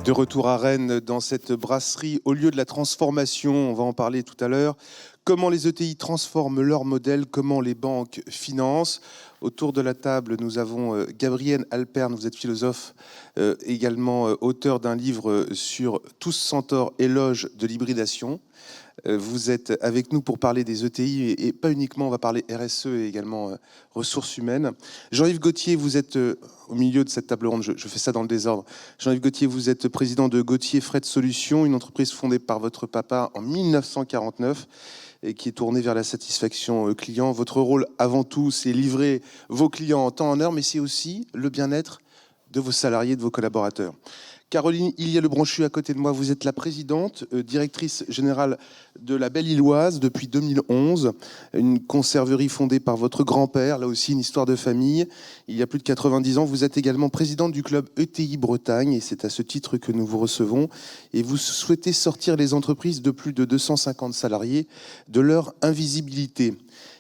De retour à Rennes, dans cette brasserie, au lieu de la transformation, on va en parler tout à l'heure. Comment les ETI transforment leur modèle, comment les banques financent. Autour de la table, nous avons Gabrielle Alperne, vous êtes philosophe, également auteur d'un livre sur Tous Centaures, éloge de l'hybridation. Vous êtes avec nous pour parler des ETI et pas uniquement, on va parler RSE et également ressources humaines. Jean-Yves Gauthier, vous êtes au milieu de cette table ronde, je fais ça dans le désordre. Jean-Yves Gauthier, vous êtes président de Gauthier Fret Solutions, une entreprise fondée par votre papa en 1949 et qui est tournée vers la satisfaction client. Votre rôle avant tout, c'est livrer vos clients en temps en heure, mais c'est aussi le bien-être de vos salariés, de vos collaborateurs. Caroline Illier-Lebranchu, à côté de moi, vous êtes la présidente, directrice générale de la Belle-Illoise depuis 2011, une conserverie fondée par votre grand-père, là aussi une histoire de famille. Il y a plus de 90 ans, vous êtes également présidente du club ETI Bretagne, et c'est à ce titre que nous vous recevons. Et vous souhaitez sortir les entreprises de plus de 250 salariés de leur invisibilité.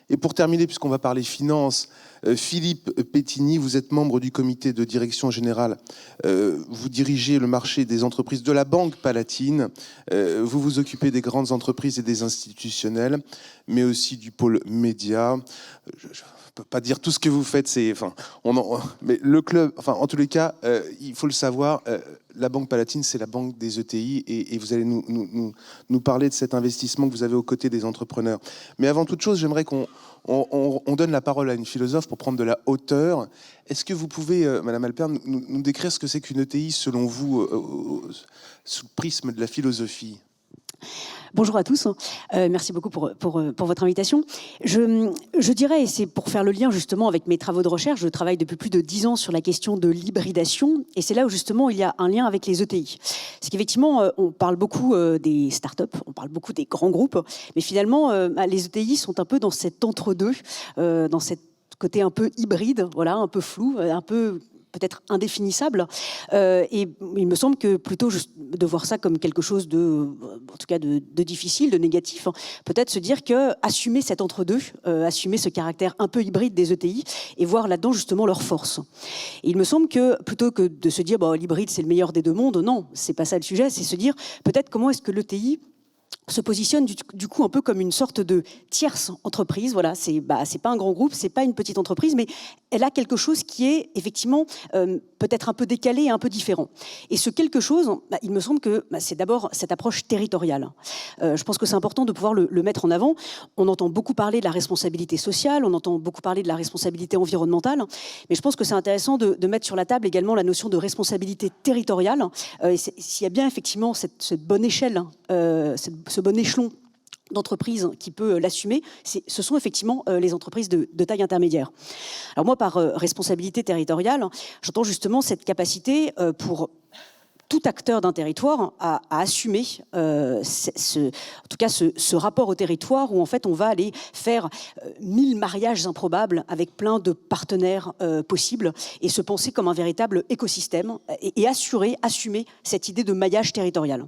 Et pour terminer, puisqu'on va parler finances, Philippe Pétigny, vous êtes membre du comité de direction générale. Vous dirigez le marché des entreprises de la Banque Palatine. Vous vous occupez des grandes entreprises et des institutionnels, mais aussi du pôle média. Je ne peux pas dire tout ce que vous faites. Mais le club, en tous les cas, il faut le savoir. La Banque Palatine, c'est la banque des ETI et vous allez nous parler de cet investissement que vous avez aux côtés des entrepreneurs. Mais avant toute chose, j'aimerais qu'on donne la parole à une philosophe pour prendre de la hauteur. Est-ce que vous pouvez, Madame Alperne, nous décrire ce que c'est qu'une ETI selon vous, sous le prisme de la philosophie ? Bonjour à tous, merci beaucoup pour votre invitation. Je dirais, et c'est pour faire le lien justement avec mes travaux de recherche, je travaille depuis plus de 10 ans sur la question de l'hybridation, et c'est là où justement il y a un lien avec les ETI. C'est qu'effectivement, on parle beaucoup des startups, on parle beaucoup des grands groupes, mais finalement, les ETI sont un peu dans cet entre-deux, dans cet côté un peu hybride, voilà, un peu flou, un peu peut-être indéfinissable. Et il me semble que plutôt de voir ça comme quelque chose en tout cas de difficile, de négatif, peut-être se dire que assumer cet entre-deux, assumer ce caractère un peu hybride des ETI et voir là-dedans justement leur force. Et il me semble que plutôt que de se dire l'hybride c'est le meilleur des deux mondes, non, c'est pas ça le sujet, c'est se dire peut-être comment est-ce que l'ETI se positionne du coup un peu comme une sorte de tierce entreprise. Voilà, c'est pas un grand groupe, c'est pas une petite entreprise, mais elle a quelque chose qui est effectivement peut-être un peu décalé et un peu différent. Et ce quelque chose, il me semble que c'est d'abord cette approche territoriale. Je pense que c'est important de pouvoir le mettre en avant. On entend beaucoup parler de la responsabilité sociale, on entend beaucoup parler de la responsabilité environnementale, mais je pense que c'est intéressant de mettre sur la table également la notion de responsabilité territoriale. S'il y a bien effectivement cette bonne échelle, ce bon échelon d'entreprise qui peut l'assumer, ce sont effectivement les entreprises de taille intermédiaire. Alors moi, par responsabilité territoriale, j'entends justement cette capacité pour tout acteur d'un territoire à assumer en tout cas ce rapport au territoire où en fait on va aller faire 1000 mariages improbables avec plein de partenaires possibles et se penser comme un véritable écosystème et assumer cette idée de maillage territorial.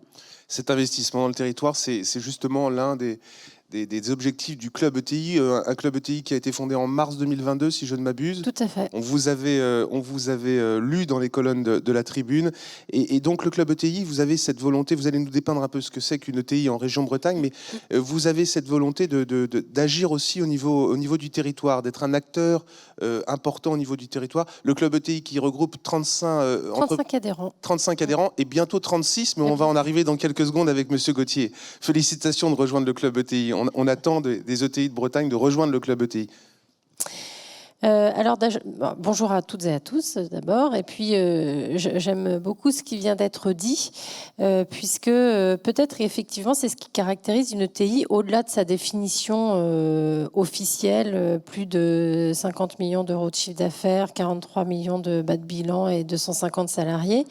Cet investissement dans le territoire, c'est justement l'un des objectifs du club ETI, un club ETI qui a été fondé en mars 2022, si je ne m'abuse. Tout à fait. On vous avait lu dans les colonnes de la tribune. Et donc, le club ETI, vous avez cette volonté, vous allez nous dépeindre un peu ce que c'est qu'une ETI en région Bretagne, mais vous avez cette volonté d'agir aussi au niveau du territoire, d'être un acteur important au niveau du territoire. Le club ETI qui regroupe 35 adhérents. 35 adhérents et bientôt 36, mais on va en arriver dans quelques secondes avec Monsieur Gauthier. Félicitations de rejoindre le club ETI. On attend des ETI de Bretagne de rejoindre le club ETI. Bonjour à toutes et à tous d'abord. Et puis, j'aime beaucoup ce qui vient d'être dit, puisque peut-être effectivement, c'est ce qui caractérise une ETI au-delà de sa définition officielle, plus de 50 millions d'euros de chiffre d'affaires, 43 millions de bas de bilan et 250 salariés.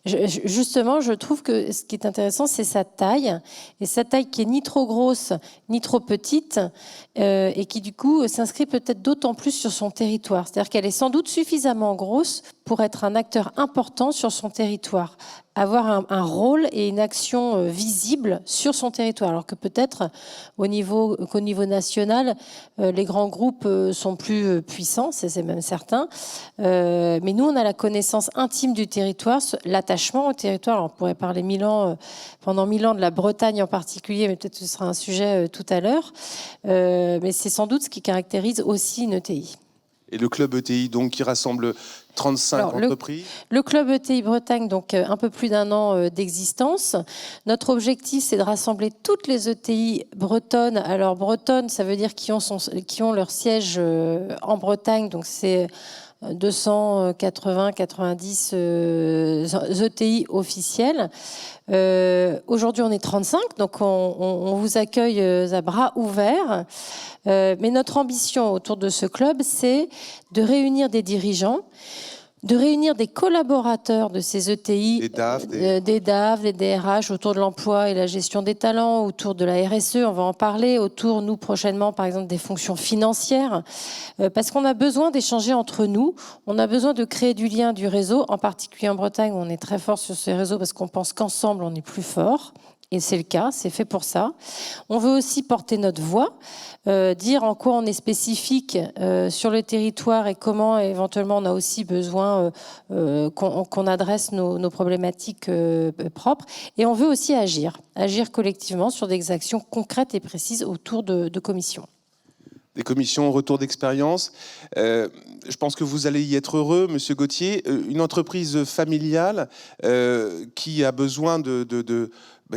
Justement, je trouve que ce qui est intéressant, c'est sa taille, et sa taille qui est ni trop grosse, ni trop petite, et qui du coup s'inscrit peut-être d'autant plus sur son territoire. C'est-à-dire qu'elle est sans doute suffisamment grosse pour être un acteur important sur son territoire, avoir un rôle et une action visible sur son territoire, alors que peut-être qu'au niveau national, les grands groupes sont plus puissants, c'est même certain, mais nous on a la connaissance intime du territoire, l'attachement au territoire. Alors, on pourrait parler pendant 1000 ans de la Bretagne en particulier, mais peut-être que ce sera un sujet tout à l'heure, mais c'est sans doute ce qui caractérise aussi une ETI. Et le club ETI, donc, qui rassemble 35 entreprises. Le club ETI Bretagne, donc un peu plus d'un an d'existence. Notre objectif, c'est de rassembler toutes les ETI bretonnes. Alors, bretonnes, ça veut dire qui ont leur siège en Bretagne, donc c'est 280-90 ETI officiels. Aujourd'hui, on est 35, donc on vous accueille à bras ouverts. Mais notre ambition autour de ce club, c'est de réunir des dirigeants, de réunir des collaborateurs de ces ETI, des DAF, des DRH, autour de l'emploi et la gestion des talents, autour de la RSE, on va en parler, autour, nous, prochainement, par exemple, des fonctions financières, parce qu'on a besoin d'échanger entre nous, on a besoin de créer du lien, du réseau, en particulier en Bretagne, où on est très fort sur ces réseaux, parce qu'on pense qu'ensemble, on est plus fort. Et c'est le cas, c'est fait pour ça. On veut aussi porter notre voix, dire en quoi on est spécifique sur le territoire et comment éventuellement on a aussi besoin qu'on adresse nos problématiques propres. Et on veut aussi agir collectivement sur des actions concrètes et précises autour de commissions. Des commissions, retour d'expérience. Je pense que vous allez y être heureux, Monsieur Gauthier. Une entreprise familiale qui a besoin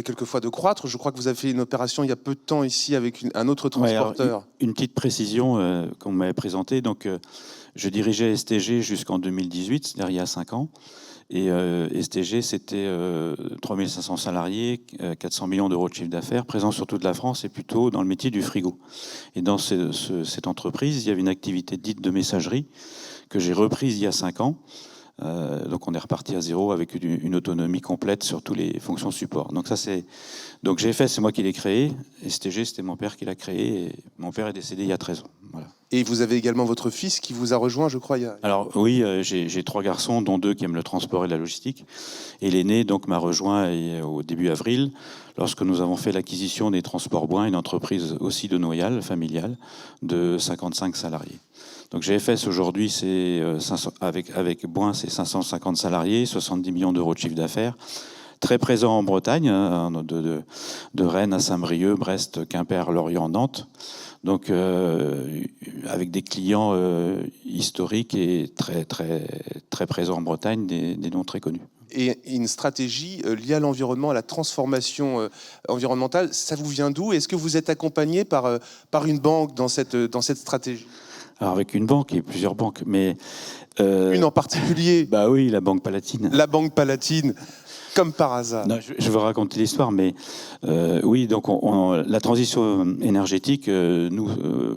quelquefois de croître. Je crois que vous avez fait une opération il y a peu de temps ici avec un autre transporteur. Ouais, une petite précision qu'on m'avait présentée. Donc, je dirigeais STG jusqu'en 2018, c'est-à-dire il y a 5 ans. Et STG, c'était 3500 salariés, 400 millions d'euros de chiffre d'affaires, présents sur toute la France et plutôt dans le métier du frigo. Et dans cette entreprise, il y avait une activité dite de messagerie que j'ai reprise il y a 5 ans. Donc on est reparti à zéro avec une autonomie complète sur toutes les fonctions support. Donc donc GFS, c'est moi qui l'ai créé. STG, c'était mon père qui l'a créé. Et mon père est décédé il y a 13 ans. Voilà. Et vous avez également votre fils qui vous a rejoint, je crois. Alors oui, j'ai 3 garçons, dont 2 qui aiment le transport et la logistique. Et l'aîné donc m'a rejoint au début avril, lorsque nous avons fait l'acquisition des Transports Boin, une entreprise aussi de Noyal, familiale, de 55 salariés. Donc GFS aujourd'hui, c'est avec Boin, c'est 550 salariés, 70 millions d'euros de chiffre d'affaires, très présent en Bretagne, de Rennes à Saint-Brieuc, Brest, Quimper, Lorient, Nantes. Donc avec des clients historiques et très présents en Bretagne, des noms très connus. Et une stratégie liée à l'environnement, à la transformation environnementale, ça vous vient d'où? Est-ce que vous êtes accompagné par une banque dans cette stratégie? Alors avec une banque et plusieurs banques, mais... une en particulier? Bah oui, la Banque Palatine. La Banque Palatine, comme par hasard. Non, je vais vous raconter l'histoire, mais oui, donc la transition énergétique, nous,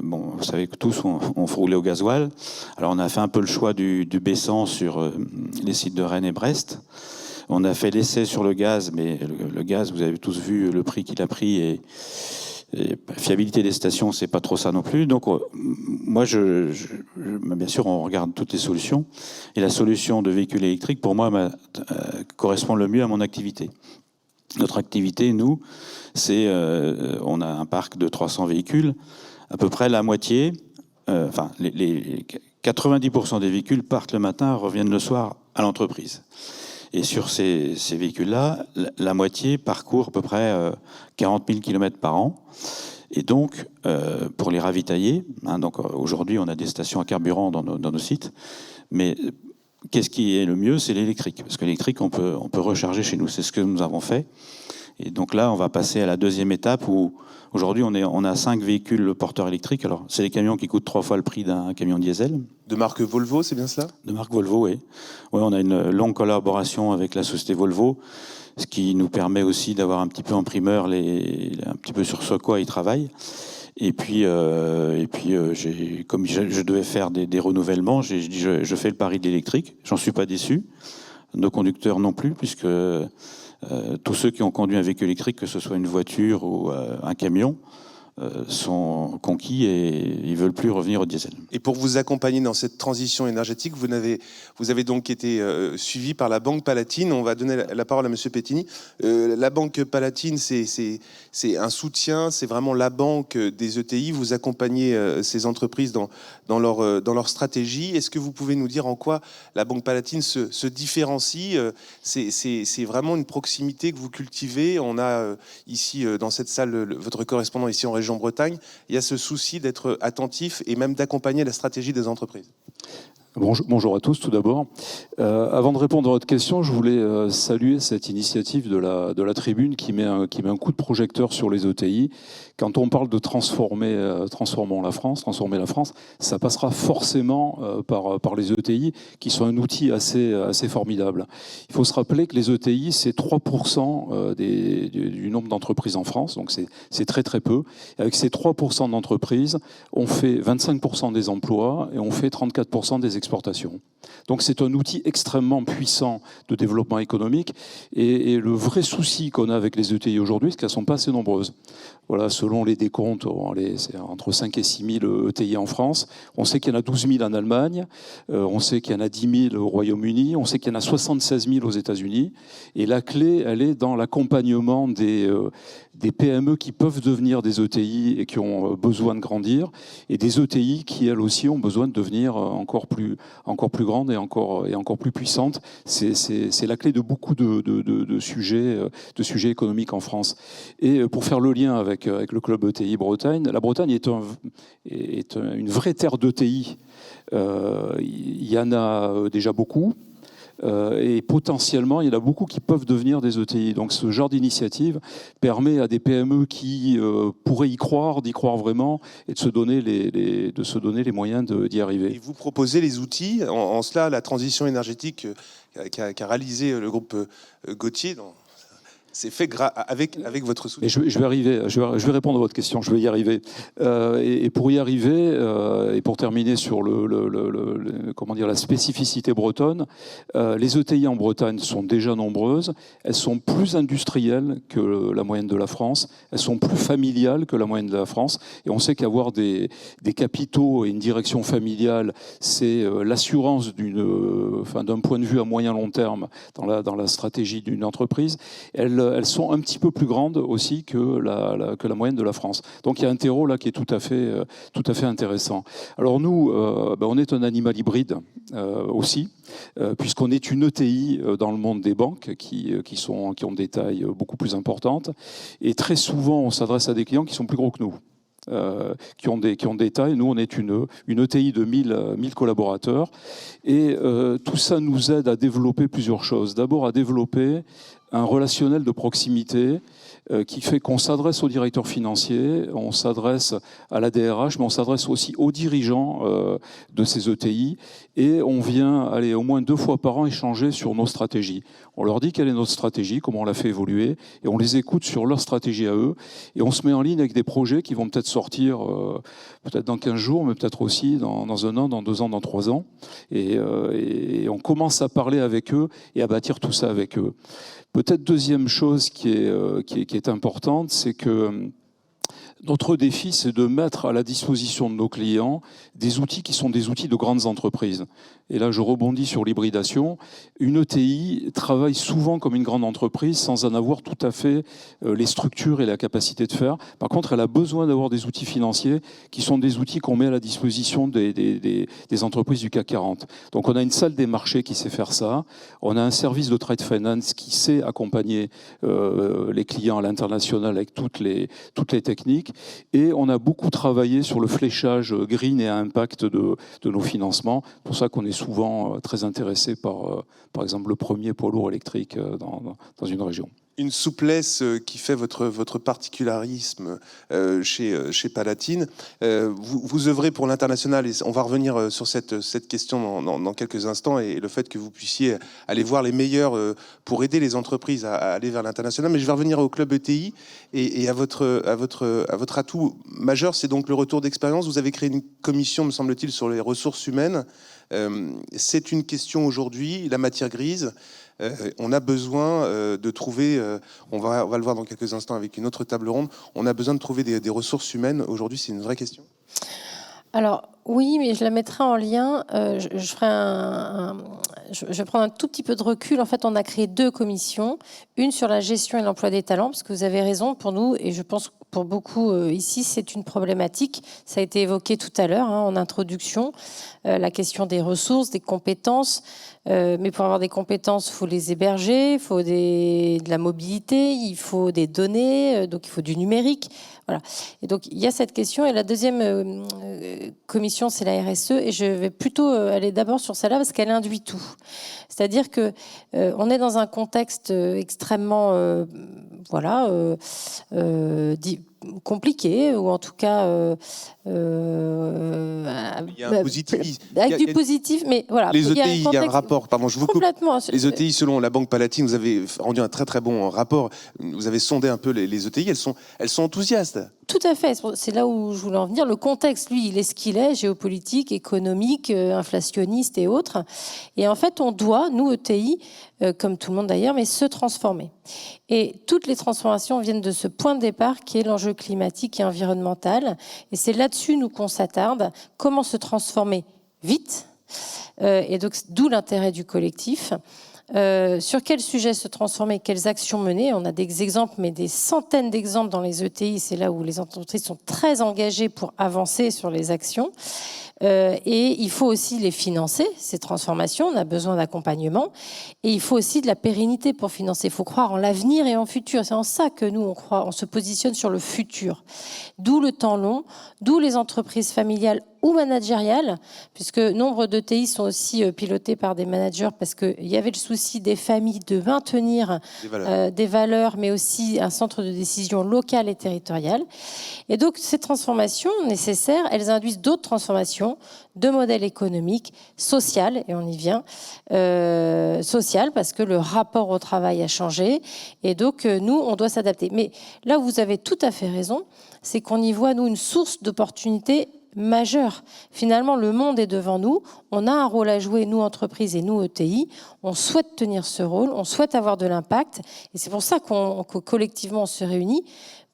vous savez que tous, on roulait au gasoil. Alors on a fait un peu le choix du baissant sur les sites de Rennes et Brest. On a fait l'essai sur le gaz, mais le gaz, vous avez tous vu le prix qu'il a pris et fiabilité des stations, c'est pas trop ça non plus. Donc, moi, bien sûr, on regarde toutes les solutions. Et la solution de véhicules électriques, pour moi, correspond le mieux à mon activité. Notre activité, nous, c'est, on a un parc de 300 véhicules. À peu près la moitié, les 90% des véhicules partent le matin, reviennent le soir à l'entreprise. Et sur ces véhicules-là, la moitié parcourt à peu près 40 000 km par an. Et donc, pour les ravitailler, donc aujourd'hui, on a des stations à carburant dans nos sites, mais qu'est-ce qui est le mieux? C'est l'électrique. Parce que l'électrique, on peut recharger chez nous. C'est ce que nous avons fait. Et donc là, on va passer à la deuxième étape où aujourd'hui, on a 5 véhicules porteurs électriques. Alors, c'est les camions qui coûtent 3 fois le prix d'un camion diesel. De marque Volvo, c'est bien cela? De marque Volvo, oui. Oui, on a une longue collaboration avec la société Volvo, ce qui nous permet aussi d'avoir un petit peu en primeur un petit peu sur ce quoi ils travaillent. Et puis, comme je devais faire des renouvellements, j'ai dit je fais le pari de l'électrique. J'en suis pas déçu. Nos conducteurs non plus, puisque tous ceux qui ont conduit un véhicule électrique, que ce soit une voiture ou un camion, sont conquis et ils ne veulent plus revenir au diesel. Et pour vous accompagner dans cette transition énergétique, vous avez donc été suivi par la Banque Palatine. On va donner la parole à Monsieur Pettini. La Banque Palatine, c'est un soutien, c'est vraiment la banque des ETI. Vous accompagnez ces entreprises dans leur stratégie. Est-ce que vous pouvez nous dire en quoi la Banque Palatine se différencie? C'est vraiment une proximité que vous cultivez. On a ici dans cette salle votre correspondant ici en région Bretagne. Il y a ce souci d'être attentif et même d'accompagner la stratégie des entreprises. Bonjour à tous, tout d'abord. Avant de répondre à votre question, je voulais saluer cette initiative de la Tribune qui met un coup de projecteur sur les ETI. Quand on parle de transformer la France, ça passera forcément par les ETI, qui sont un outil assez formidable. Il faut se rappeler que les ETI, c'est 3% du nombre d'entreprises en France, donc c'est très très peu. Et avec ces 3% d'entreprises, on fait 25% des emplois et on fait 34% des exportations. Donc c'est un outil extrêmement puissant de développement économique. Et le vrai souci qu'on a avec les ETI aujourd'hui, c'est qu'elles ne sont pas assez nombreuses. Voilà, selon les décomptes, c'est entre 5 et 6 000 ETI en France. On sait qu'il y en a 12 000 en Allemagne, on sait qu'il y en a 10 000 au Royaume-Uni, on sait qu'il y en a 76 000 aux États-Unis. Et la clé, elle est dans l'accompagnement des PME qui peuvent devenir des ETI et qui ont besoin de grandir, et des ETI qui, elles aussi, ont besoin de devenir encore plus grandes et encore plus puissantes. C'est la clé de beaucoup de sujets économiques en France. Et pour faire le lien avec le club ETI Bretagne, la Bretagne est une vraie terre d'ETI. Il y en a déjà beaucoup. Et potentiellement, il y en a beaucoup qui peuvent devenir des ETI. Donc ce genre d'initiative permet à des PME qui pourraient d'y croire vraiment, et de se donner les moyens d'y arriver. Et vous proposez les outils, en cela la transition énergétique qu'a réalisé le groupe Gauthier c'est fait avec votre soutien. Et je vais arriver, je vais répondre à votre question, je vais y arriver. Et pour y arriver, et pour terminer sur comment dire, la spécificité bretonne, les ETI en Bretagne sont déjà nombreuses, elles sont plus industrielles que la moyenne de la France, elles sont plus familiales que la moyenne de la France, et on sait qu'avoir des capitaux et une direction familiale, c'est l'assurance d'un point de vue à moyen long terme dans la stratégie d'une entreprise. Elles sont un petit peu plus grandes aussi que la moyenne de la France. Donc il y a un terreau là qui est tout à fait intéressant. Alors nous, on est un animal hybride aussi, puisqu'on est une ETI dans le monde des banques qui ont des tailles beaucoup plus importantes. Et très souvent, on s'adresse à des clients qui sont plus gros que nous. Qui ont des tailles. Nous, on est une ETI de 1000 collaborateurs. Et tout ça nous aide à développer plusieurs choses. D'abord, à développer un relationnel de proximité qui fait qu'on s'adresse aux directeurs financiers, on s'adresse à la DRH, mais on s'adresse aussi aux dirigeants de ces ETI, et on vient aller au moins 2 fois par an échanger sur nos stratégies. On leur dit quelle est notre stratégie, comment on la fait évoluer, et on les écoute sur leur stratégie à eux, et on se met en ligne avec des projets qui vont peut-être sortir peut-être dans 15 jours, mais peut-être aussi dans 1 an, dans 2 ans, dans 3 ans, et on commence à parler avec eux et à bâtir tout ça avec eux. Peut-être deuxième chose qui est importante, c'est que notre défi, c'est de mettre à la disposition de nos clients des outils qui sont des outils de grandes entreprises. Et là, je rebondis sur l'hybridation. Une ETI travaille souvent comme une grande entreprise sans en avoir tout à fait les structures et la capacité de faire. Par contre, elle a besoin d'avoir des outils financiers qui sont des outils qu'on met à la disposition des entreprises du CAC 40. Donc, on a une salle des marchés qui sait faire ça. On a un service de trade finance qui sait accompagner les clients à l'international avec toutes les techniques. Et on a beaucoup travaillé sur le fléchage green et à impact de nos financements. C'est pour ça qu'on est souvent très intéressé par exemple, le premier poids lourd électrique dans une région. Une souplesse qui fait votre particularisme chez Palatine. Vous œuvrez pour l'international, et on va revenir sur cette question dans quelques instants, et le fait que vous puissiez aller voir les meilleurs pour aider les entreprises à aller vers l'international. Mais je vais revenir au club ETI et à votre atout majeur, c'est donc le retour d'expérience. Vous avez créé une commission, me semble-t-il, sur les ressources humaines. C'est une question aujourd'hui, la matière grise. On a besoin de trouver, on va le voir dans quelques instants avec une autre table ronde, on a besoin de trouver des ressources humaines. Aujourd'hui, c'est une vraie question. Alors oui, mais je la mettrai en lien. Je vais prendre un tout petit peu de recul. En fait, on a créé 2 commissions. Une sur la gestion et l'emploi des talents, parce que vous avez raison, pour nous, et je pense que pour beaucoup ici, c'est une problématique. Ça a été évoqué tout à l'heure en introduction, la question des ressources, des compétences. Mais pour avoir des compétences, il faut les héberger, il faut de la mobilité, il faut des données, donc il faut du numérique. Voilà. Et donc, il y a cette question. Et la deuxième commission, c'est la RSE. Et je vais plutôt aller d'abord sur celle-là parce qu'elle induit tout. C'est-à-dire que on est dans un contexte extrêmement compliqué, ou en tout cas il y a un positif. Avec du positif, mais voilà. Les ETI, il y a un rapport, pardon, je vous coupe. Complètement. Les ETI, selon la Banque Palatine, vous avez rendu un très très bon rapport. Vous avez sondé un peu les ETI, elles sont enthousiastes. Tout à fait, c'est là où je voulais en venir. Le contexte, lui, il est ce qu'il est, géopolitique, économique, inflationniste et autres. Et en fait, on doit, nous, ETI, comme tout le monde d'ailleurs, mais se transformer. Et toutes les transformations viennent de ce point de départ qui est l'enjeu climatique et environnemental. Et c'est là-dessus, nous, qu'on s'attarde. Comment se transformer vite, et donc d'où l'intérêt du collectif. Sur quel sujet se transformer, quelles actions mener. On a des exemples, mais des centaines d'exemples dans les ETI. C'est là où les entreprises sont très engagées pour avancer sur les actions. Et il faut aussi les financer, ces transformations. On a besoin d'accompagnement. Et il faut aussi de la pérennité pour financer. Il faut croire en l'avenir et en futur. C'est en ça que nous, on croit. On se positionne sur le futur. D'où le temps long, d'où les entreprises familiales ou managériales, puisque nombre d'ETI sont aussi pilotées par des managers, parce qu'il y avait le souci des familles de maintenir des valeurs, mais aussi un centre de décision local et territorial. Et donc, ces transformations nécessaires, elles induisent d'autres transformations de modèles économiques, social, et on y vient, social, parce que le rapport au travail a changé, et donc nous, on doit s'adapter. Mais là où vous avez tout à fait raison, c'est qu'on y voit, nous, une source d'opportunités majeure. Finalement, le monde est devant nous. On a un rôle à jouer, nous, entreprises et nous, ETI. On souhaite tenir ce rôle, on souhaite avoir de l'impact. Et c'est pour ça que collectivement, on se réunit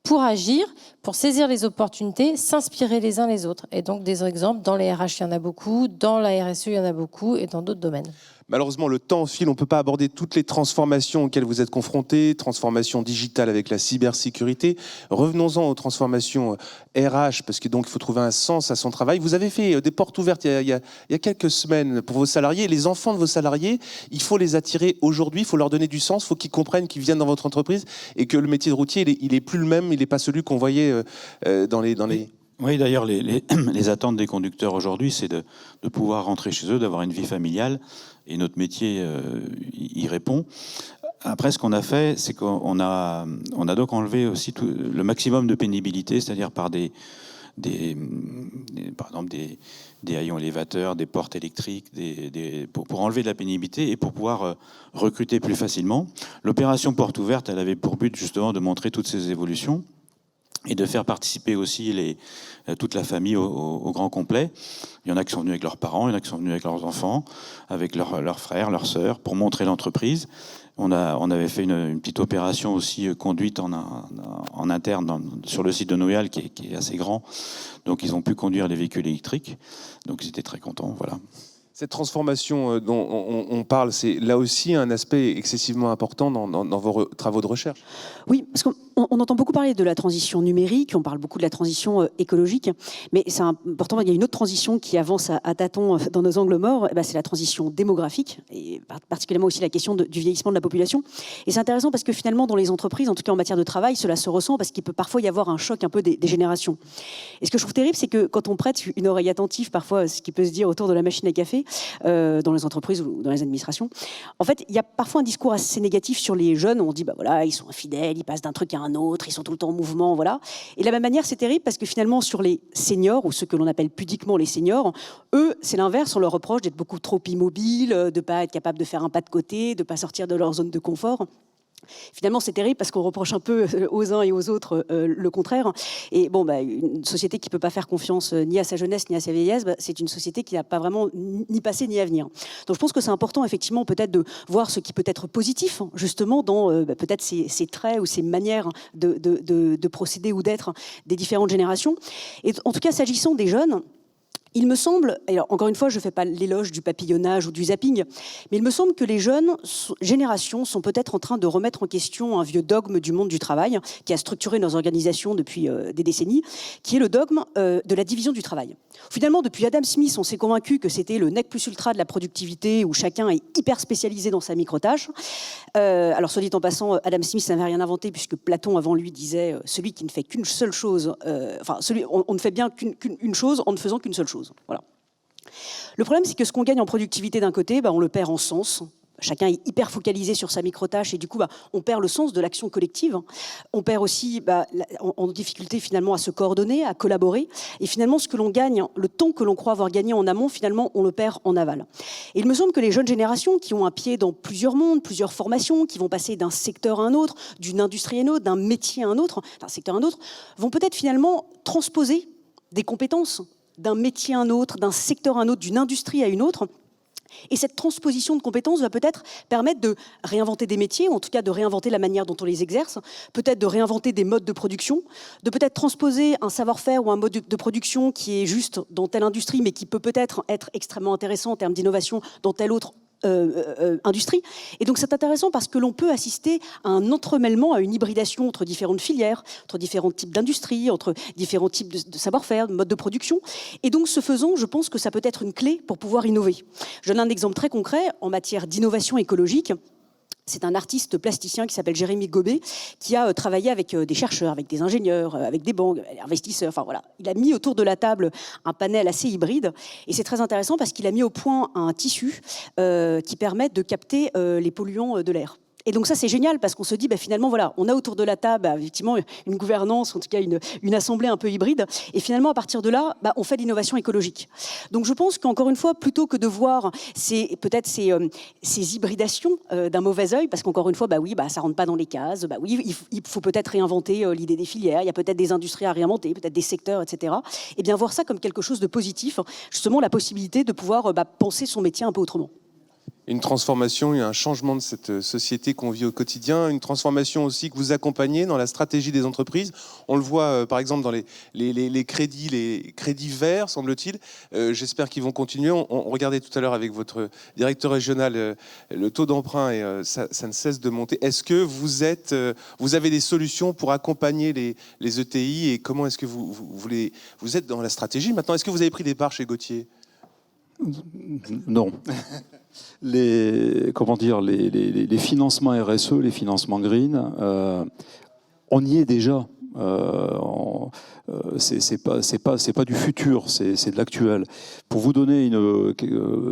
pour agir, pour saisir les opportunités, s'inspirer les uns les autres. Et donc, des exemples, dans les RH, il y en a beaucoup, dans la RSE, il y en a beaucoup, et dans d'autres domaines. Malheureusement, le temps file, on ne peut pas aborder toutes les transformations auxquelles vous êtes confrontés, transformations digitales avec la cybersécurité. Revenons-en aux transformations RH, parce que donc il faut trouver un sens à son travail. Vous avez fait des portes ouvertes il y a quelques semaines pour vos salariés. Les enfants de vos salariés, il faut les attirer aujourd'hui, il faut leur donner du sens, il faut qu'ils comprennent qu'ils viennent dans votre entreprise et que le métier de routier, il est plus le même, il n'est pas celui qu'on voyait dans les... Oui, d'ailleurs, les attentes des conducteurs aujourd'hui, c'est de pouvoir rentrer chez eux, d'avoir une vie familiale. Et notre métier y répond. Après, ce qu'on a fait, c'est qu'on a donc enlevé aussi le maximum de pénibilité, c'est-à-dire par par exemple des haillons élévateurs, des portes électriques, pour enlever de la pénibilité et pour pouvoir recruter plus facilement. L'opération Porte Ouverte, elle avait pour but justement de montrer toutes ces évolutions et de faire participer aussi toute la famille au grand complet. Il y en a qui sont venus avec leurs parents, il y en a qui sont venus avec leurs enfants, avec leurs frères, leurs sœurs, pour montrer l'entreprise. On avait fait une petite opération aussi conduite en interne sur le site de Noyal, qui est assez grand. Donc ils ont pu conduire les véhicules électriques. Donc ils étaient très contents, voilà. Cette transformation dont on parle, c'est là aussi un aspect excessivement important dans vos travaux de recherche. Oui, parce qu'on entend beaucoup parler de la transition numérique, on parle beaucoup de la transition écologique, mais c'est important, il y a une autre transition qui avance à tâtons dans nos angles morts, c'est la transition démographique, et particulièrement aussi la question du vieillissement de la population. Et c'est intéressant parce que finalement, dans les entreprises, en tout cas en matière de travail, cela se ressent parce qu'il peut parfois y avoir un choc un peu des générations. Et ce que je trouve terrible, c'est que quand on prête une oreille attentive, parfois, ce qui peut se dire autour de la machine à café, dans les entreprises ou dans les administrations, en fait, il y a parfois un discours assez négatif sur les jeunes. On dit, voilà, ils sont infidèles, ils passent d'un truc à un autre, ils sont tout le temps en mouvement, voilà. Et de la même manière, c'est terrible parce que finalement, sur les seniors, ou ceux que l'on appelle pudiquement les seniors, eux, c'est l'inverse. On leur reproche d'être beaucoup trop immobiles, de ne pas être capable de faire un pas de côté, de ne pas sortir de leur zone de confort. Finalement, c'est terrible parce qu'on reproche un peu aux uns et aux autres le contraire. Et bon, une société qui ne peut pas faire confiance ni à sa jeunesse ni à sa vieillesse, c'est une société qui n'a pas vraiment ni passé ni avenir. Donc je pense que c'est important, effectivement, peut-être de voir ce qui peut être positif, justement, dans peut-être ces traits ou ces manières de procéder ou d'être des différentes générations. Et en tout cas, s'agissant des jeunes, il me semble, alors encore une fois, je ne fais pas l'éloge du papillonnage ou du zapping, mais il me semble que les jeunes générations sont peut-être en train de remettre en question un vieux dogme du monde du travail qui a structuré nos organisations depuis des décennies, qui est le dogme de la division du travail. Finalement, depuis Adam Smith, on s'est convaincu que c'était le nec plus ultra de la productivité où chacun est hyper spécialisé dans sa micro-tâche. Alors, soit dit en passant, Adam Smith n'avait rien inventé puisque Platon, avant lui, disait celui qui ne fait qu'une seule chose, on ne fait bien qu'une chose en ne faisant qu'une seule chose. Voilà. Le problème, c'est que ce qu'on gagne en productivité d'un côté, on le perd en sens. Chacun est hyper focalisé sur sa micro-tâche et du coup, on perd le sens de l'action collective. On perd aussi en difficulté finalement à se coordonner, à collaborer. Et finalement, ce que l'on gagne, le temps que l'on croit avoir gagné en amont, finalement, on le perd en aval. Et il me semble que les jeunes générations qui ont un pied dans plusieurs mondes, plusieurs formations, qui vont passer d'un secteur à un autre, d'une industrie à une autre, d'un métier à un autre, d'un secteur à un autre, vont peut-être finalement transposer des compétences d'un métier à un autre, d'un secteur à un autre, d'une industrie à une autre. Et cette transposition de compétences va peut-être permettre de réinventer des métiers, ou en tout cas de réinventer la manière dont on les exerce, peut-être de réinventer des modes de production, de peut-être transposer un savoir-faire ou un mode de production qui est juste dans telle industrie, mais qui peut peut-être être extrêmement intéressant en termes d'innovation dans telle autre industrie. Et donc c'est intéressant parce que l'on peut assister à un entremêlement, à une hybridation entre différentes filières, entre différents types d'industries, entre différents types de savoir-faire, de modes de production. Et donc ce faisant, je pense que ça peut être une clé pour pouvoir innover. Je donne un exemple très concret en matière d'innovation écologique. C'est un artiste plasticien qui s'appelle Jérémy Gobet qui a travaillé avec des chercheurs, avec des ingénieurs, avec des banques, des investisseurs. Enfin voilà, il a mis autour de la table un panel assez hybride et c'est très intéressant parce qu'il a mis au point un tissu qui permet de capter les polluants de l'air. Et donc ça, c'est génial parce qu'on se dit, finalement, voilà, on a autour de la table, effectivement, une gouvernance, en tout cas une assemblée un peu hybride. Et finalement, à partir de là, on fait de l'innovation écologique. Donc je pense qu'encore une fois, plutôt que de voir peut-être ces hybridations d'un mauvais œil, parce qu'encore une fois, ça rentre pas dans les cases, il faut peut-être réinventer l'idée des filières, il y a peut-être des industries à réinventer, peut-être des secteurs, etc. Et bien voir ça comme quelque chose de positif, justement la possibilité de pouvoir penser son métier un peu autrement. Une transformation, un changement de cette société qu'on vit au quotidien, une transformation aussi que vous accompagnez dans la stratégie des entreprises. On le voit par exemple dans les crédits verts, semble-t-il. J'espère qu'ils vont continuer. On regardait tout à l'heure avec votre directeur régional le taux d'emprunt et ça ne cesse de monter. Est-ce que vous avez des solutions pour accompagner les ETI et comment est-ce que vous êtes dans la stratégie maintenant? Est-ce que vous avez pris des parts chez Gauthier? Non. Les financements RSE, les financements green, on y est déjà. C'est pas du futur, c'est de l'actuel. Pour vous donner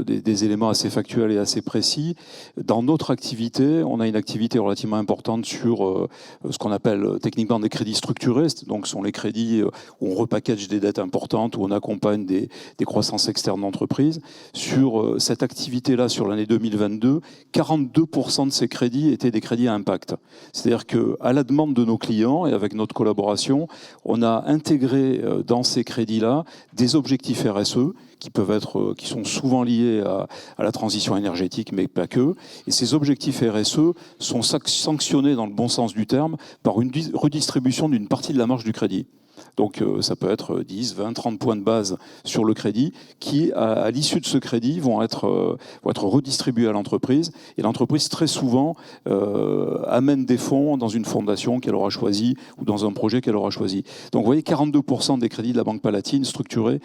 des éléments assez factuels et assez précis, dans notre activité, on a une activité relativement importante sur ce qu'on appelle techniquement des crédits structurés. Donc, ce sont les crédits où on repackage des dettes importantes, où on accompagne des croissances externes d'entreprises. Sur cette activité-là, sur l'année 2022, 42% de ces crédits étaient des crédits à impact. C'est-à-dire qu'à la demande de nos clients et avec notre collaboration, on a intégré dans ces crédits-là des objectifs RSE qui sont souvent liés à la transition énergétique, mais pas que. Et ces objectifs RSE sont sanctionnés dans le bon sens du terme par une redistribution d'une partie de la marge du crédit. Donc ça peut être 10, 20, 30 points de base sur le crédit qui, à l'issue de ce crédit, vont être redistribués à l'entreprise. Et l'entreprise, très souvent, amène des fonds dans une fondation qu'elle aura choisie ou dans un projet qu'elle aura choisi. Donc vous voyez, 42% des crédits de la Banque Palatine structurés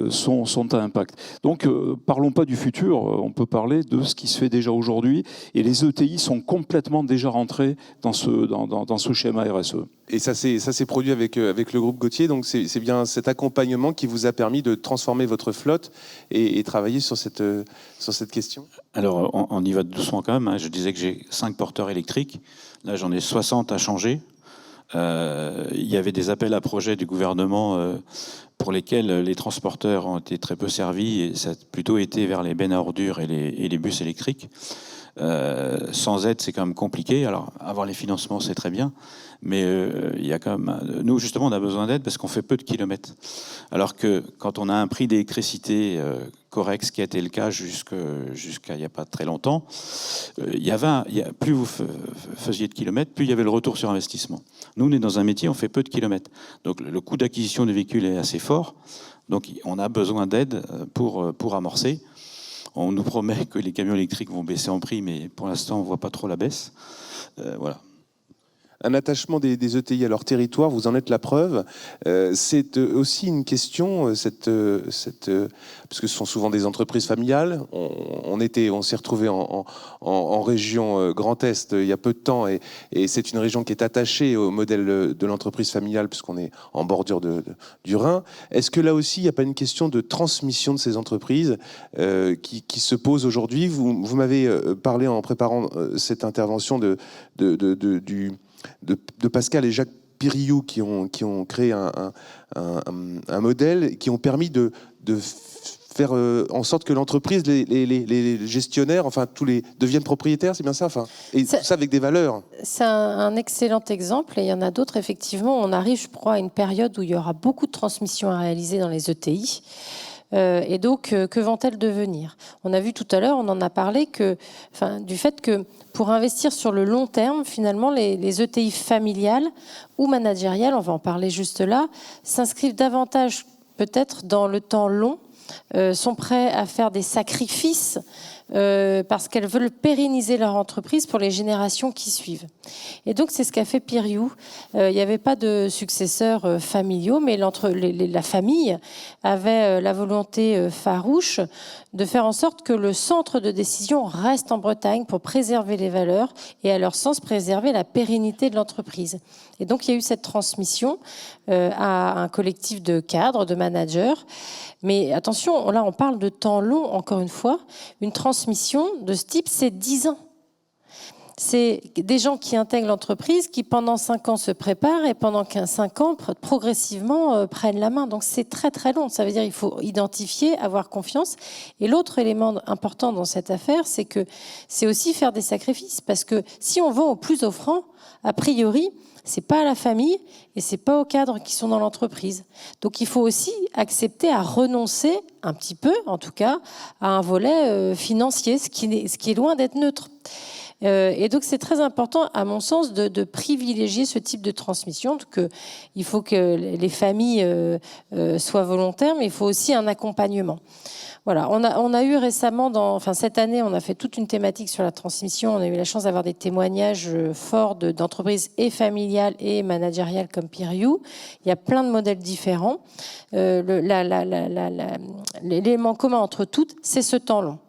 sont à impact. Donc parlons pas du futur, on peut parler de ce qui se fait déjà aujourd'hui. Et les ETI sont complètement déjà rentrés dans ce schéma RSE. Et ça s'est produit avec le groupe Gauthier, donc c'est bien cet accompagnement qui vous a permis de transformer votre flotte et travailler sur cette question. Alors, on y va doucement quand même. Hein. Je disais que j'ai 5 porteurs électriques. Là, j'en ai 60 à changer. Il y avait des appels à projets du gouvernement pour lesquels les transporteurs ont été très peu servis et ça a plutôt été vers les bennes à ordures et les bus électriques. Sans aide, c'est quand même compliqué. Alors, avoir les financements, c'est très bien, mais il y a quand même... Nous, justement, on a besoin d'aide parce qu'on fait peu de kilomètres. Alors que quand on a un prix d'électricité correct, ce qui a été le cas jusqu'à il n'y a pas très longtemps, plus vous faisiez de kilomètres, plus il y avait le retour sur investissement. Nous, on est dans un métier, on fait peu de kilomètres. Donc, le coût d'acquisition des véhicules est assez fort. Donc, on a besoin d'aide pour amorcer. On nous promet que les camions électriques vont baisser en prix, mais pour l'instant, on ne voit pas trop la baisse. Voilà. Un attachement des ETI à leur territoire, vous en êtes la preuve. C'est aussi une question, parce que ce sont souvent des entreprises familiales. On s'est retrouvé en région Grand Est il y a peu de temps, et c'est une région qui est attachée au modèle de l'entreprise familiale, puisqu'on est en bordure du Rhin. Est-ce que là aussi, il n'y a pas une question de transmission de ces entreprises qui se pose aujourd'hui? Vous m'avez parlé en préparant cette intervention de Pascal et Jacques Piriou qui ont créé un modèle, qui ont permis de faire en sorte que l'entreprise, les gestionnaires, enfin deviennent propriétaires, c'est bien ça, et tout ça avec des valeurs. C'est un excellent exemple, et il y en a d'autres. Effectivement, on arrive, je crois, à une période où il y aura beaucoup de transmissions à réaliser dans les ETI. Et donc, que vont-elles devenir? On a vu tout à l'heure, on en a parlé, du fait que pour investir sur le long terme, finalement, les ETI familiales ou managériales, on va en parler juste là, s'inscrivent davantage peut-être dans le temps long, sont prêts à faire des sacrifices parce qu'elles veulent pérenniser leur entreprise pour les générations qui suivent. Et donc, c'est ce qu'a fait Piriou. Il n'y avait pas de successeurs familiaux, mais la famille avait la volonté farouche de faire en sorte que le centre de décision reste en Bretagne pour préserver les valeurs et, à leur sens, préserver la pérennité de l'entreprise. Et donc, il y a eu cette transmission à un collectif de cadres, de managers. Mais attention, là, on parle de temps long, encore une fois. Une transmission de ce type, c'est 10 ans. C'est des gens qui intègrent l'entreprise, qui pendant 5 ans se préparent et pendant 5 ans, progressivement, prennent la main. Donc c'est très très long. Ça veut dire qu'il faut identifier, avoir confiance. Et l'autre élément important dans cette affaire, c'est que c'est aussi faire des sacrifices. Parce que si on vend au plus offrant, a priori, c'est pas à la famille et c'est pas aux cadres qui sont dans l'entreprise. Donc il faut aussi accepter à renoncer un petit peu, en tout cas, à un volet financier, ce qui est loin d'être neutre. Et donc c'est très important, à mon sens, de privilégier ce type de transmission. Donc, il faut que les familles soient volontaires, mais il faut aussi un accompagnement. Voilà, on a eu récemment, cette année, on a fait toute une thématique sur la transmission. On a eu la chance d'avoir des témoignages forts d'entreprises et familiales et managériales comme Piriou. Il y a plein de modèles différents. L'élément commun entre toutes, c'est ce temps long.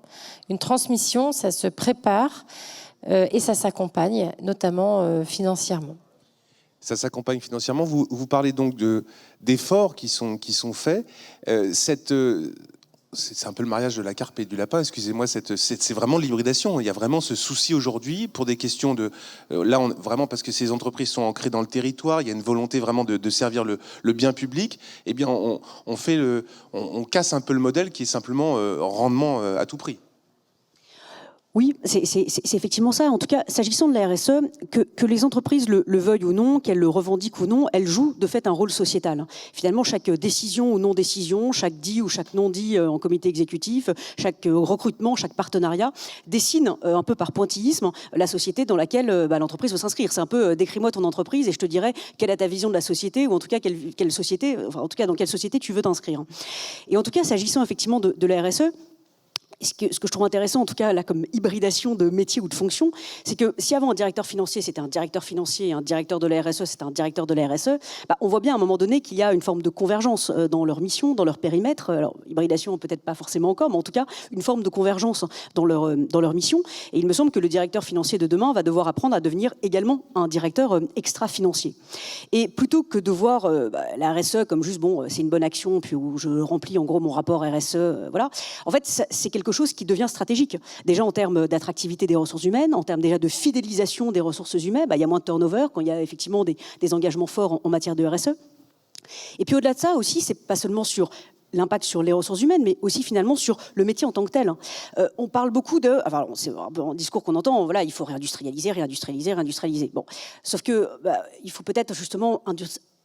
Une transmission, ça se prépare et ça s'accompagne, notamment financièrement. Ça s'accompagne financièrement. Vous parlez donc d'efforts qui sont faits. C'est un peu le mariage de la carpe et du lapin, excusez-moi, c'est vraiment l'hybridation. Il y a vraiment ce souci aujourd'hui pour des questions vraiment parce que ces entreprises sont ancrées dans le territoire, il y a une volonté vraiment de servir le bien public. Eh bien, on casse un peu le modèle qui est simplement rendement à tout prix. Oui, c'est effectivement ça. En tout cas, s'agissant de la RSE, que les entreprises le veuillent ou non, qu'elles le revendiquent ou non, elles jouent de fait un rôle sociétal. Finalement, chaque décision ou non-décision, chaque dit ou chaque non-dit en comité exécutif, chaque recrutement, chaque partenariat dessine un peu par pointillisme la société dans laquelle l'entreprise veut s'inscrire. C'est un peu décris-moi ton entreprise et je te dirai quelle est ta vision de la société ou en tout cas quelle société, en tout cas dans quelle société tu veux t'inscrire. Et en tout cas, s'agissant effectivement de la RSE, ce que je trouve intéressant, en tout cas, là, comme hybridation de métier ou de fonction, c'est que si avant un directeur financier, c'était un directeur financier, un directeur de la RSE, c'était un directeur de la RSE, on voit bien à un moment donné qu'il y a une forme de convergence dans leur mission, dans leur périmètre. Alors, hybridation, peut-être pas forcément encore, mais en tout cas, une forme de convergence dans leur mission. Et il me semble que le directeur financier de demain va devoir apprendre à devenir également un directeur extra-financier. Et plutôt que de voir la RSE comme juste, c'est une bonne action, puis où je remplis en gros mon rapport RSE, voilà. En fait, c'est quelque chose qui devient stratégique. Déjà en termes d'attractivité des ressources humaines, en termes déjà de fidélisation des ressources humaines, il y a moins de turnover quand il y a effectivement des engagements forts en matière de RSE. Et puis au-delà de ça aussi, c'est pas seulement sur l'impact sur les ressources humaines, mais aussi finalement sur le métier en tant que tel. On parle beaucoup de... Enfin, c'est un discours qu'on entend, voilà, il faut réindustrialiser. Bon. Sauf que il faut peut-être justement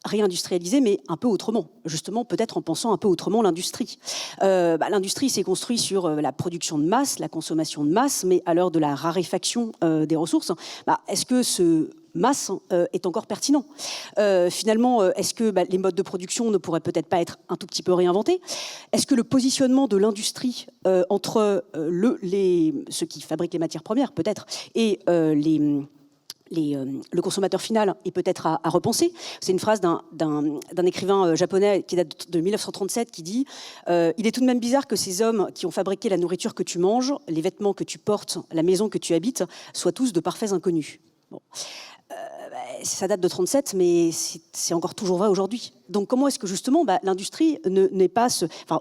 réindustrialiser, mais un peu autrement. Justement, peut-être en pensant un peu autrement l'industrie. L'industrie s'est construite sur la production de masse, la consommation de masse, mais à l'heure de la raréfaction des ressources, est-ce que ce masse est encore pertinent. Finalement, est-ce que les modes de production ne pourraient peut-être pas être un tout petit peu réinventés? Est-ce que le positionnement de l'industrie entre ceux qui fabriquent les matières premières, peut-être, et le consommateur final est peut-être à repenser. C'est une phrase d'un écrivain japonais qui date de 1937 qui dit « Il est tout de même bizarre que ces hommes qui ont fabriqué la nourriture que tu manges, les vêtements que tu portes, la maison que tu habites, soient tous de parfaits inconnus. » Bon. Ça date de 37, mais c'est encore toujours vrai aujourd'hui. Donc comment est-ce que justement l'industrie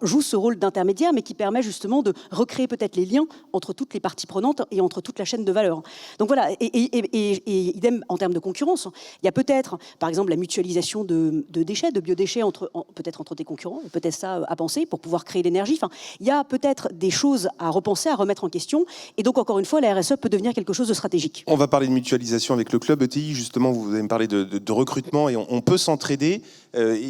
joue ce rôle d'intermédiaire, mais qui permet justement de recréer peut-être les liens entre toutes les parties prenantes et entre toute la chaîne de valeur. Donc voilà, et idem en termes de concurrence. Il y a peut-être, par exemple, la mutualisation de déchets, de biodéchets peut-être entre tes concurrents, peut-être ça à penser pour pouvoir créer l'énergie. Enfin, il y a peut-être des choses à repenser, à remettre en question. Et donc encore une fois, la RSE peut devenir quelque chose de stratégique. On va parler de mutualisation avec le club ETI. Justement, vous allez me parler de recrutement et on peut s'entraider.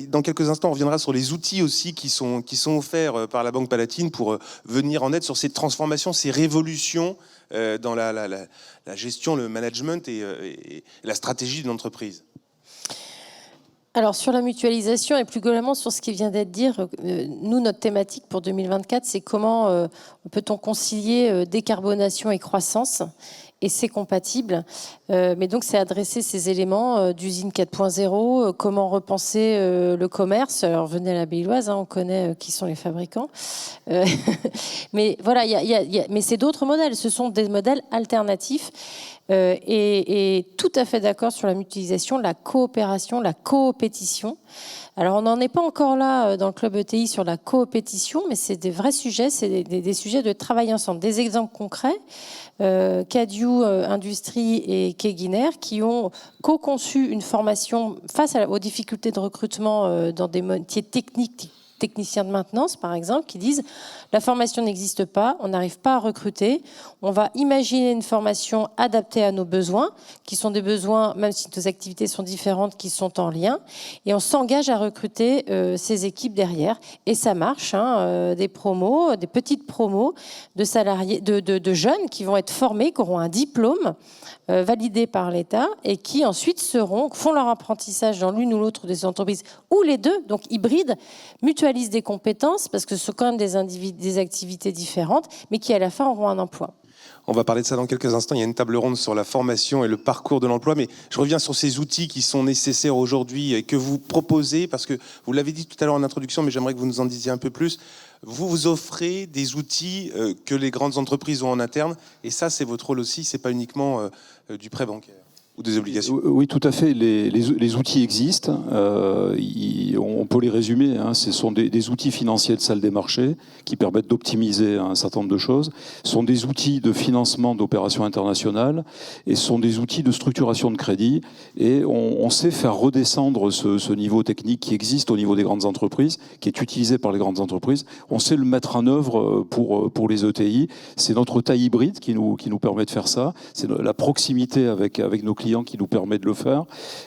Dans quelques instants, on reviendra sur les outils aussi qui sont offerts par la Banque Palatine pour venir en aide sur ces transformations, ces révolutions dans la gestion, le management et la stratégie d'une entreprise. Alors sur la mutualisation et plus globalement sur ce qui vient d'être dit, nous, notre thématique pour 2024, c'est comment peut-on concilier décarbonation et croissance. Et c'est compatible. Mais donc, c'est adresser ces éléments d'usine 4.0, comment repenser le commerce. Alors, venez à la Belloise, on connaît qui sont les fabricants. Mais voilà, mais c'est d'autres modèles. Ce sont des modèles alternatifs. Et tout à fait d'accord sur la mutualisation, la coopération, la coopétition. Alors, on n'en est pas encore là dans le club ETI sur la coopétition, mais c'est des vrais sujets, c'est des sujets de travail ensemble. Des exemples concrets, Cadieux Industrie et Keguiner qui ont co-conçu une formation face aux difficultés de recrutement dans des métiers techniques, techniciens de maintenance par exemple, qui disent la formation n'existe pas, on n'arrive pas à recruter, on va imaginer une formation adaptée à nos besoins, qui sont des besoins, même si nos activités sont différentes, qui sont en lien, et on s'engage à recruter ces équipes derrière, et ça marche, des promos, des petites promos de salariés, de jeunes qui vont être formés, qui auront un diplôme validé par l'État et qui ensuite font leur apprentissage dans l'une ou l'autre des entreprises, ou les deux, donc hybrides, mutualisent des compétences, parce que ce sont quand même des activités différentes, mais qui à la fin auront un emploi. On va parler de ça dans quelques instants. Il y a une table ronde sur la formation et le parcours de l'emploi, mais je reviens sur ces outils qui sont nécessaires aujourd'hui et que vous proposez, parce que vous l'avez dit tout à l'heure en introduction, mais j'aimerais que vous nous en disiez un peu plus. Vous offrez des outils que les grandes entreprises ont en interne, et ça, c'est votre rôle aussi, c'est pas uniquement du prêt bancaire ou des obligations. Oui, tout à fait. Les outils existent. On peut les résumer. Ce sont des outils financiers de salle des marchés qui permettent d'optimiser un certain nombre de choses. Ce sont des outils de financement d'opérations internationales et ce sont des outils de structuration de crédit. Et on sait faire redescendre ce niveau technique qui existe au niveau des grandes entreprises, qui est utilisé par les grandes entreprises. On sait le mettre en œuvre pour les ETI. C'est notre taille hybride qui nous permet de faire ça. C'est la proximité avec nos clients qui nous permet de le faire.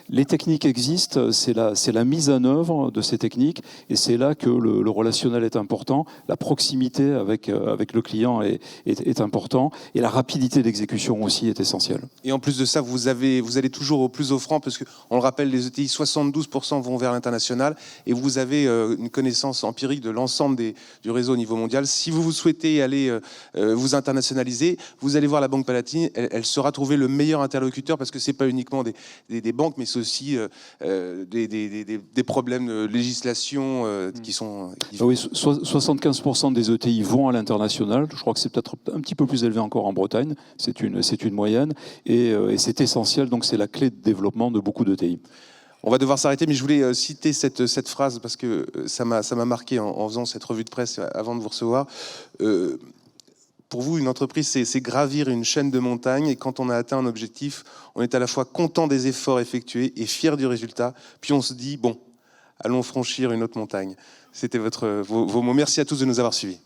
Les techniques existent, c'est la mise en œuvre de ces techniques et c'est là que le relationnel est important, la proximité avec le client est important et la rapidité d'exécution aussi est essentielle. Et en plus de ça, vous allez toujours au plus offrant parce qu'on le rappelle, les ETI, 72% vont vers l'international et vous avez une connaissance empirique de l'ensemble du réseau au niveau mondial. Si vous souhaitez aller vous internationaliser, vous allez voir la Banque Palatine, elle saura trouver le meilleur interlocuteur parce que c'est pas uniquement des banques, mais c'est aussi des problèmes de législation qui sont... Oui, 75% des ETI vont à l'international. Je crois que c'est peut-être un petit peu plus élevé encore en Bretagne. C'est une moyenne. Et c'est essentiel. Donc, c'est la clé de développement de beaucoup d'ETI. On va devoir s'arrêter, mais je voulais citer cette phrase parce que ça m'a marqué en faisant cette revue de presse avant de vous recevoir. Pour vous, une entreprise, c'est gravir une chaîne de montagnes et quand on a atteint un objectif, on est à la fois content des efforts effectués et fier du résultat. Puis on se dit, bon, allons franchir une autre montagne. C'était vos mots. Merci à tous de nous avoir suivis.